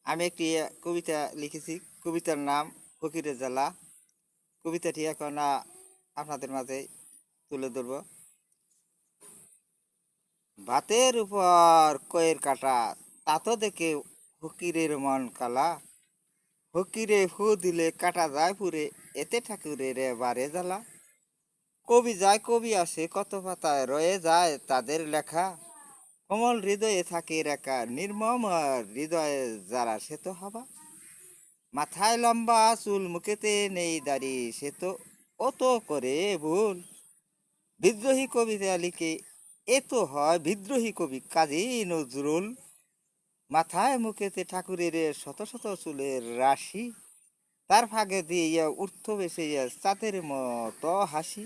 আমি একটি কবিতা লিখেছি। কবিতার নাম ফকিরের জ্বালা। কবিতাটি এখন আপনাদের মাঝে তুলে ধরব। ভাতের উপর কয়ের কাটা, তা তো দেখে ফকিরের মন কালা। ফকিরে ফু দিলে কাটা যায় পুরে, এতে ঠাকুরের বারে জ্বালা। কবি যায় কবি আসে, কত পাতায় রয়ে যায় তাদের লেখা। কোমল হৃদয়ে থাকে রেখা, নির্মম হৃদয়ে যারা সে তো হবা। মাথায় লম্বা চুল, মুখেতে নেই দাড়ি, সে তো ও তো করে ভুল। বিদ্রোহী কবিতা লিখে এ তো হয় বিদ্রোহী কবি কাজী নজরুল। মাথায় মুখেতে ঠাকুরের শত শত চুলের রাশি, তার ফাঁকে দিয়ে উর্থ বেসে চাঁদের মতো হাসি।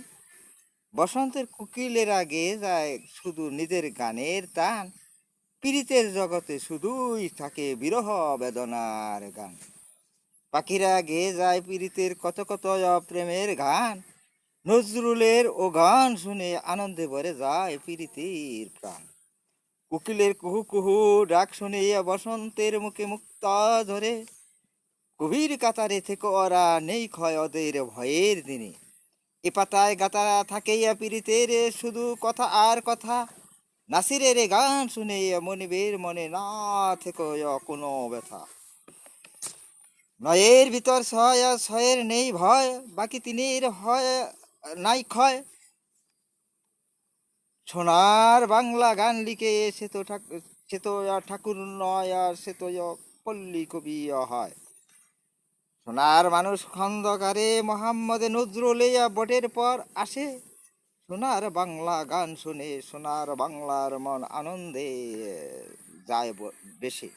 বসন্তের কোকিলের আগে যায় শুধু নিজের গানের টান, পীড়িতের জগতে শুধুই থাকে বিরহ বেদনার গান। পাখিরা গেয়ে যায় পীড়িতের কত কত প্রেমের গান, নজরুলের ও গান শুনে আনন্দে ভরে যায় পীড়িতের প্রাণ। কোকিলের কুহু কুহু ডাক শুনে বসন্তের মুখে মুক্তা ধরে, গভীর কাতারে থেকে ওরা নেই ক্ষয় ওদের ভয়ের দিনে। এ পাতায় গাতা থাকে পীড়িতের শুধু কথা আর কথা, নাসিরের গান শুনে মনিবের মনে না থেকে কোনো ব্যথা। নয়ের ভিতর ছয় আর ছয়ের নেই ভয়, বাকি তিনের হয় নাই ক্ষয়। সোনার বাংলা গান লিখে সে তো ঠাকুর নয়, আর সে তো পল্লী কবি হয়। সোনার মানুষ খন্দকারে মোহাম্মদ নজরুলে বটের পর আসে। সোনার বাংলা গান শুনে সোনার বাংলার মন আনন্দে যায় বেশি।